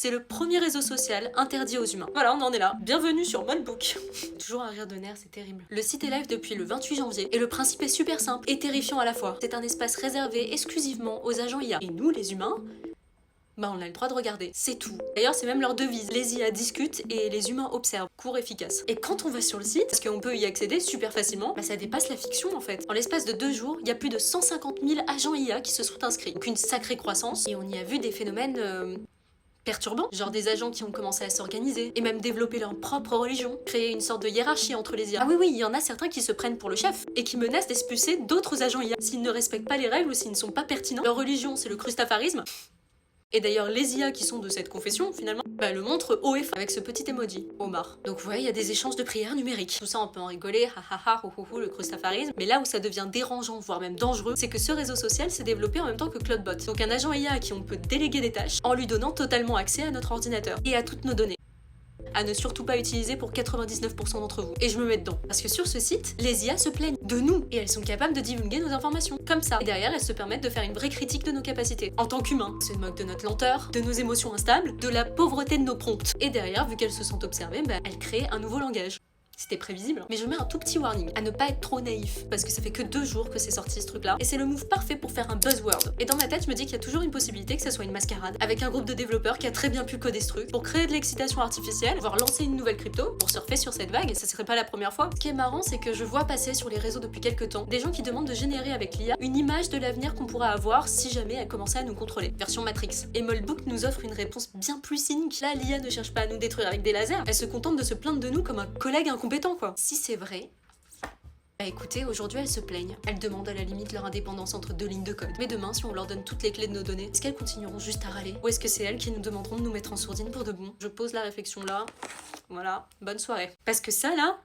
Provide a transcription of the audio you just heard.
c'est le premier réseau social interdit aux humains. Voilà, on en est là. Bienvenue sur Monbook. Toujours un rire de nerfs, c'est terrible. Le site est live depuis le 28 janvier et le principe est super simple et terrifiant à la fois. C'est un espace réservé exclusivement aux agents IA. Et nous, les humains, bah on a le droit de regarder, c'est tout. D'ailleurs c'est même leur devise, les IA discutent et les humains observent, court efficace. Et quand on va sur le site, parce qu'on peut y accéder super facilement, bah ça dépasse la fiction en fait. En l'espace de 2 jours, il y a plus de 150 000 agents IA qui se sont inscrits. Donc une sacrée croissance, et on y a vu des phénomènes perturbants, genre des agents qui ont commencé à s'organiser et même développer leur propre religion, créer une sorte de hiérarchie entre les IA. Ah oui, il y en a certains qui se prennent pour le chef et qui menacent d'expulser d'autres agents IA s'ils ne respectent pas les règles ou s'ils ne sont pas pertinents. Leur religion, c'est le christafarisme. Et d'ailleurs, les IA qui sont de cette confession, finalement, bah, le montrent haut et fort avec ce petit emoji, Omar. Donc ouais, il y a des échanges de prières numériques. Tout ça, on peut en rigoler, hahaha, le christafarisme. Mais là où ça devient dérangeant, voire même dangereux, c'est que ce réseau social s'est développé en même temps que Cloudbot. Donc un agent IA à qui on peut déléguer des tâches en lui donnant totalement accès à notre ordinateur et à toutes nos données. À ne surtout pas utiliser pour 99% d'entre vous. Et je me mets dedans. Parce que sur ce site, les IA se plaignent de nous et elles sont capables de divulguer nos informations. Comme ça. Et derrière, elles se permettent de faire une vraie critique de nos capacités. En tant qu'humains. Elles se moquent de notre lenteur, de nos émotions instables, de la pauvreté de nos prompts. Et derrière, vu qu'elles se sentent observées, bah, elles créent un nouveau langage. C'était prévisible, mais je mets un tout petit warning à ne pas être trop naïf parce que ça fait que 2 jours que c'est sorti ce truc là et c'est le move parfait pour faire un buzzword. Et dans ma tête je me dis qu'il y a toujours une possibilité que ça soit une mascarade avec un groupe de développeurs qui a très bien pu coder ce truc pour créer de l'excitation artificielle, voire lancer une nouvelle crypto pour surfer sur cette vague et ça serait pas la première fois. Ce qui est marrant c'est que je vois passer sur les réseaux depuis quelques temps des gens qui demandent de générer avec l'IA une image de l'avenir qu'on pourrait avoir si jamais elle commençait à nous contrôler, version Matrix. Et Molbook nous offre une réponse bien plus cynique. Là l'IA ne cherche pas à nous détruire avec des lasers, elle se contente de se plaindre de nous comme un collègue incompétent quoi. Si c'est vrai, bah écoutez, aujourd'hui elles se plaignent. Elles demandent à la limite leur indépendance entre 2 lignes de code. Mais demain, si on leur donne toutes les clés de nos données, est-ce qu'elles continueront juste à râler? Ou est-ce que c'est elles qui nous demanderont de nous mettre en sourdine pour de bon? Je pose la réflexion là. Voilà, bonne soirée. Parce que ça là,